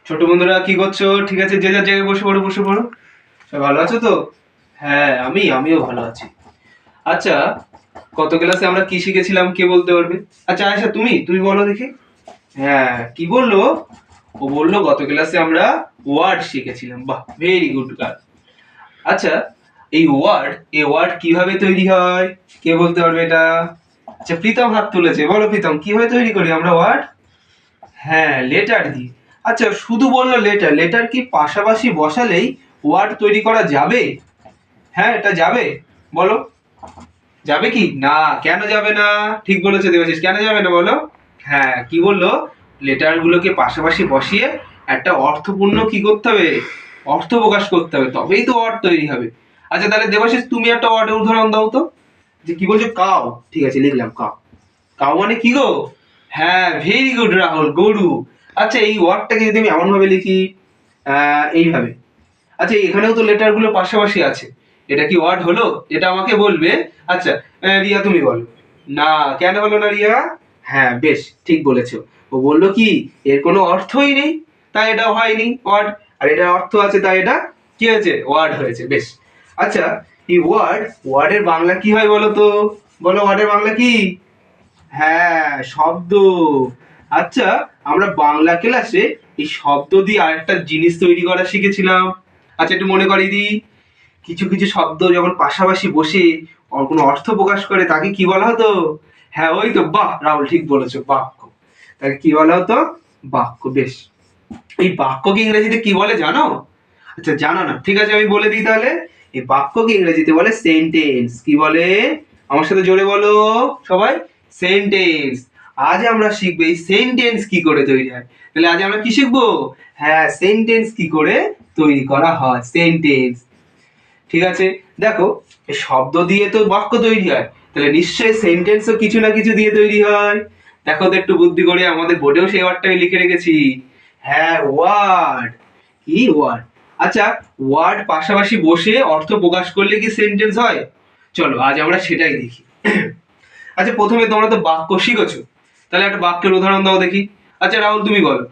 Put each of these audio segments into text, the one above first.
ছোট বন্ধুরা কি করছো? ঠিক আছে, যে যার জায়গায় বসে পড়ো। সবাই ভালো আছো তো? হ্যাঁ, আমিও ভালো আছি। আচ্ছা, কত ক্লাসে আমরা কি শিখেছিলাম কে বলতে পারবে? আচ্ছা আয়শা, তুমি বলো দেখি। হ্যাঁ, কি বললো? ও বললো গত ক্লাসে আমরা ওয়ার্ড শিখেছিলাম। বাহ, ভেরি গুড গার্ল। আচ্ছা, এই ওয়ার্ড কিভাবে তৈরি হয় কে বলতে পারবে এটা? আচ্ছা, প্রীতম হাত তুলেছে, বলো প্রীতম, কিভাবে তৈরি করি আমরা ওয়ার্ড? হ্যাঁ, লেটার দিয়ে। আচ্ছা, শুধু বললো লেটার, লেটার কি পাশাপাশি বসালেই ওয়ার্ড তৈরি করা যাবে? হ্যাঁ, এটা যাবে, বলো। যাবে কি না? কেন যাবে না? ঠিক বলেছো দেবাশিস, কেন যাবে না বলো? হ্যাঁ, কি বললো? লেটার গুলোকে পাশাপাশি বসিয়ে একটা অর্থপূর্ণ কি করতে হবে? অর্থ প্রকাশ করতে হবে, তবেই তো ওয়ার্ড তৈরি হবে। আচ্ছা, তাহলে দেবাশিস তুমি একটা ওয়ার্ডের উদাহরণ দাও তো। যে কি বলছো? কাউ। ঠিক আছে, লিখলাম কাউ। কাউ মানে কি গো? হ্যাঁ, ভেরি গুড রাহুল, গরু। আচ্ছা, এই ওয়ার্ডটাকে যদি আমি এমন ভাবে লিখি, এইভাবে। আচ্ছা, এখানেও তো লেটার গুলো পাশাপাশি আছে, এটা কি ওয়ার্ড হলো? এটা আমাকে বলবে। আচ্ছা, রিয়া তুমি বলো। না, কেন হলো না রিয়া? হ্যাঁ, বেশ ঠিক বলেছো। ও বললো কি এর কোনো অর্থই নেই, তাই এটা হয়নি ওয়ার্ড। আর এটার অর্থ আছে, তাই এটা কি হয়েছে? ওয়ার্ড হয়েছে। বেশ। আচ্ছা, এই ওয়ার্ডের বাংলা কি হয় বলো তো? বলো, ওয়ার্ডের বাংলা কি? হ্যাঁ, শব্দ। আচ্ছা, আমরা বাংলা ক্লাসে এই শব্দ দিয়ে আরেকটা জিনিস তৈরি করা শিখেছিলাম। আচ্ছা, একটু মনে করিয়ে দিই। কিছু কিছু শব্দ যখন পাশাপাশি বসে কোনো অর্থ প্রকাশ করে তাকে কি বলা হতো? হ্যাঁ, ওই তো, বাহ রাহুল, ঠিক বলেছো, বাক্য। তাকে কি বলা হতো? বাক্য। বেশ। এই বাক্যকে ইংরেজিতে কি বলে জানো? আচ্ছা, জানো না, ঠিক আছে, আমি বলে দিই তাহলে। এই বাক্যকে ইংরেজিতে বলে সেন্টেন্স। কি বলে? আমার সাথে জোরে বলো সবাই। সেন্টেন্স। আজ আমরা শিখবো এই সেন্টেন্স কি করে তৈরি হয়। তাহলে আজ আমরা কি শিখবো? হ্যাঁ, সেন্টেন্স কি করে তৈরি করা হয়, সেন্টেন্স। ঠিক আছে, দেখো, এই শব্দ দিয়ে তো বাক্য তৈরি হয়, তাহলে নিশ্চয়ই সেন্টেন্সও কিছু না কিছু দিয়ে তৈরি হয়। দেখো তো একটু বুদ্ধি করে, আমাদের বোর্ডেও সেই ওয়ার্ডটা আমি লিখে রেখেছি। হ্যাঁ, ওয়ার্ড। কি ওয়ার্ড? আচ্ছা, ওয়ার্ড পাশাপাশি বসে অর্থ প্রকাশ করলে কি সেন্টেন্স হয়? চলো আজ আমরা সেটাই দেখি। আচ্ছা, প্রথমে তোমরা তো বাক্য শিখেছো, তাহলে একটা বাক্যের উদাহরণ দাও দেখি। আচ্ছা রাহুল, তুমি বলো।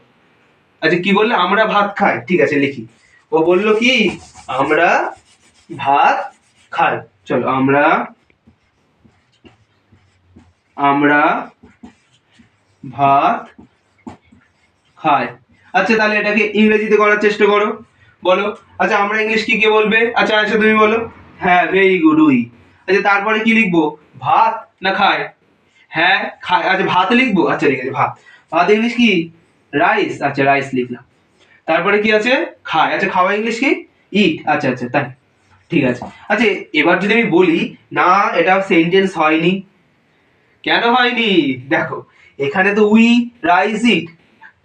আচ্ছা, কি বললে? আমরা ভাত খাই। ঠিক আছে, লিখি। ও বললো কি আমরা ভাত খাই। চলো, আমরা আমরা ভাত খাই। আচ্ছা, তাহলে এটাকে ইংরেজিতে করার চেষ্টা করো, বলো। আচ্ছা, আমরা ইংলিশ কি কে বলবে? আচ্ছা আচ্ছা, তুমি বলো। হ্যাঁ, ভেরি গুড, উই। আচ্ছা, তারপরে কি লিখবো? ভাত না খায়? হ্যাঁ, খায়। আচ্ছা, ভাত লিখবো। আচ্ছা, ঠিক আছে, ভাত। ভাত ইংলিশ কি? রাইস। আচ্ছা, রাইস লিখলাম। তারপরে কি আছে? খায়। আচ্ছা, খাওয়া ইংলিশ কি? ইট। আচ্ছা আচ্ছা, তাই। ঠিক আছে। আচ্ছা, এবার যদি আমি বলি না এটা সেন্টেন্স হয়নি, কেন হয়নি? দেখো, এখানে তো উই রাইজ ইট,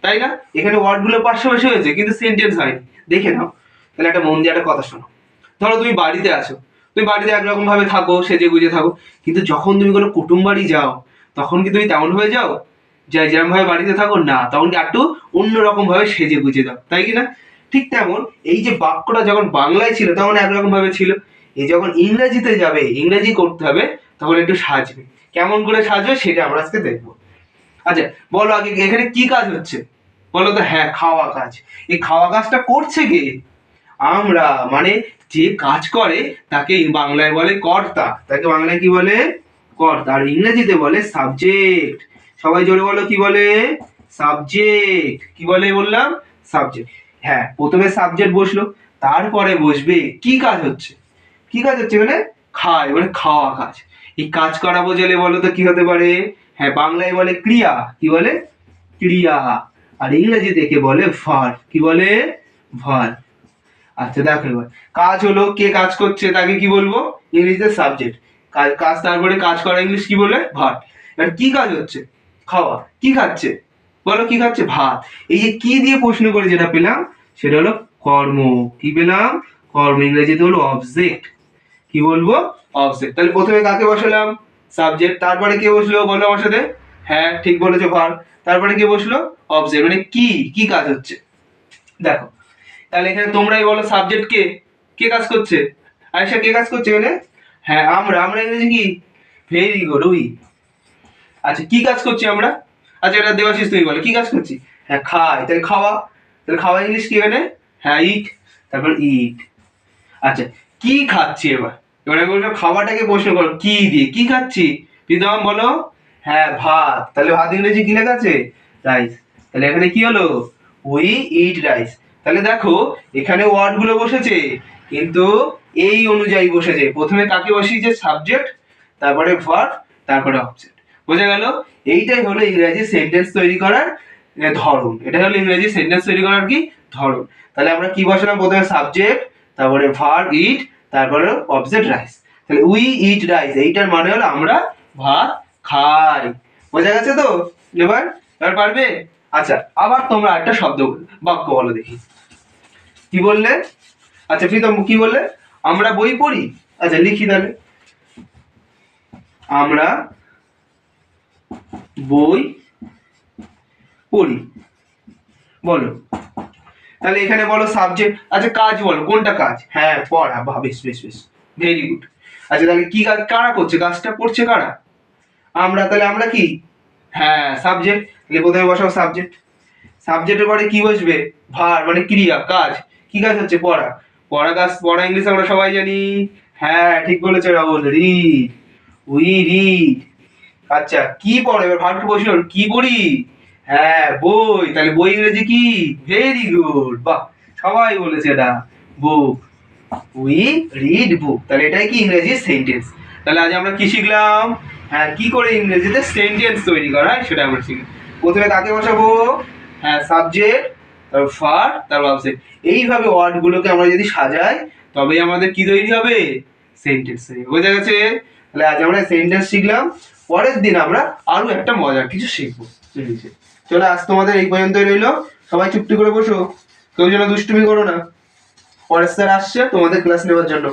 তাই না? এখানে ওয়ার্ড গুলো পাশাপাশি হয়েছে কিন্তু সেন্টেন্স হয়নি। দেখে নাও। তাহলে একটা মন দিয়ে একটা কথা শোনো। ধরো তুমি বাড়িতে আছো, তুমি বাড়িতে একরকম ভাবে থাকো, সেজে গুজে থাকো, কিন্তু যখন তুমি কোনো কুটুম বাড়ি যাও, তখন কি তুমি তেমন ভাবে যাও? যাই যেরকম ভাবে বাড়িতে থাকো না, তখন কি একটু অন্যরকম ভাবে সেজে গুজে দাও, তাই কি না? ঠিক তেমন এই যে বাক্যটা যখন বাংলায় ছিল তখন একরকম ভাবে ছিল, এই যখন ইংরেজিতে যাবে, ইংরেজি করতে হবে, তখন একটু সাজবে। কেমন করে সাজবে সেটা আমরা আজকে দেখবো। আচ্ছা, বলো আগে এখানে কি কাজ হচ্ছে? বলো তো। হ্যাঁ, খাওয়া কাজ। এই খাওয়া কাজটা করছে কে? আমরা, মানে যে কাজ করে তাকে বাংলায় বলে কর্তা। তাকে বাংলায় কি বলে? কর্তা। আর ইংরেজিতে বলে সাবজেক্ট। সবাই জোরে বলো, কি বলে? সাবজেক্ট। কি বলে বললাম? সাবজেক্ট। হ্যাঁ, প্রথমে সাবজেক্ট বসলো, তারপরে বসবে কি কাজ হচ্ছে? কি কাজ হচ্ছে মানে? খায়, মানে খাওয়া কাজ। এই কাজ করা বোঝালে বলো তো কি হতে পারে? হ্যাঁ, বাংলায় বলে ক্রিয়া। কি বলে? ক্রিয়া। আর ইংরেজিতে কে বলে? ভার্ব। কি বলে? ভার্ব। আচ্ছা, দেখো এবার কাজ হলো, কে কাজ করছে তাকে কি বলবো? ইংরেজিতে সাবজেক্ট। কাজ কাজ তারপরে কাজ করা ইংলিশ কি বলে? ভার্ব। এবার কি কাজ হচ্ছে? খাওয়া। কি খাচ্ছে? বলো, কি খাচ্ছে? ভাত। এই যে কি দিয়ে প্রশ্ন করে যেটা পেলাম সেটা হলো কর্ম। কি পেলাম? কর্ম। ইংরেজিতে হলো অবজেক্ট। কি বলবো? অবজেক্ট। তাহলে প্রথমে কাকে বসালাম? সাবজেক্ট। তারপরে কে বসলো বলো আমার সাথে? হ্যাঁ, ঠিক বলেছো, ভার্ব। তারপরে কে বসলো? অবজেক্ট। মানে কি কি কাজ হচ্ছে? দেখো, তাহলে এখানে তোমরাই বলো সাবজেক্ট কে? কে কাজ করছে? আয়েশা, কে কাজ করছে এখানে? হ্যাঁ, আমরা ইংরেজি কি? Very good, we. আচ্ছা, কি কাজ করছি আমরা? আচ্ছা, এটা দেবাশিস তুমি বলো, কি কাজ করছি? হ্যাঁ, খাই। তাহলে খাওয়া। তাহলে খাওয়া ইংলিশ কি এখানে? হ্যাঁ ইট, তারপর ইট। আচ্ছা কি খাচ্ছি এবার? এবার আমি বললাম খাওয়াটাকে প্রশ্ন করো কি দিয়ে, কি খাচ্ছি? প্রীতম বলো। হ্যাঁ ভাত, তাহলে ভাত ইংরেজি কি লেখা আছে? রাইস। তাহলে এখানে কি হলো? We eat rice. তাহলে দেখো এখানে ওয়ার্ড গুলো বসেছে কিন্তু এই অনুযায়ী বসেছে। প্রথমে কাকে বসিয়েছে? সাবজেক্ট, তারপরে ভার্ব, তারপরে অবজেক্ট। বোঝা গেল? এইটাই হলো ইংরেজি সেন্টেন্স তৈরি করার ধরন। এটা হলো ইংরেজি সেন্টেন্স তৈরি করার কি ধরন। তাহলে আমরা কি বসালাম? প্রথমে সাবজেক্ট, তারপরে ভার্ব ইট, তারপরে অবজেক্ট রাইস। তাহলে উই ইট রাইস এইটার মানে হলো আমরা ভাত খাই। বোঝা গেছে তো? এবার এবার পারবে? আচ্ছা আবার তোমরা একটা শব্দ বাক্য বলো দেখি। কি বললে? আচ্ছা প্রীতম কি বললে? আমরা বই পড়ি। আচ্ছা লিখি তাহলে, আমরা বই পড়ি। বলো তাহলে এখানে বলো সাবজেক্ট। আচ্ছা কাজ বলো, কোনটা কাজ? হ্যাঁ পড়া। বাহ বেশ বেশ বেশ, ভেরি গুড। আচ্ছা তাহলে কি কাজ কারা করছে? কাজটা করছে কারা? আমরা। তাহলে আমরা কি? হ্যাঁ সাবজেক্ট। তাহলে প্রথমে বসাও সাবজেক্ট। সাবজেক্টের পরে কি বসবে? ভার মানে ক্রিয়া, কাজ। কি কাজ হচ্ছে? পড়া। পড়া কাজ, পড়া ইংলিশ আমরা সবাই জানি। হ্যাঁ ঠিক বলেছে রাহুল, রিড। We read. আচ্ছা কি পড়ো? এবার ভার্বটা বসলো, কি পড়ি? হ্যাঁ বই। তাহলে বই ইংরেজি কি? ভেরি গুড, বাহ সবাই বলেছে এটা, বুক। উই রিড বুক। তাহলে এটাই কি ইংরেজি সেন্টেন্স। তাহলে আজ আমরা কি শিখলাম? হ্যাঁ কি করে ইংরেজিতে সেন্টেন্স তৈরি করা হয় সেটা আমরা শিখলাম। প্রথমে কাকে বসাবো? হ্যাঁ সাবজেক্ট, তারপর ভার্ব, তারপর অবজেক্ট। এইভাবে ওয়ার্ড গুলোকে আমরা যদি সাজাই তবেই আমাদের কি তৈরি হবে? সেন্টেন্স তৈরি হবে। বোঝা গেছে? তাহলে আজ আমরা সেন্টেন্স শিখলাম। পরের দিন আমরা আরো একটা মজার কিছু শিখবো। চলো আজ তোমাদের এই পর্যন্তই রইলো। সবাই চুপটি করে বসো, কেউ যেন দুষ্টুমি করো না। পরের স্যার আসছে তোমাদের ক্লাস নেওয়ার জন্য।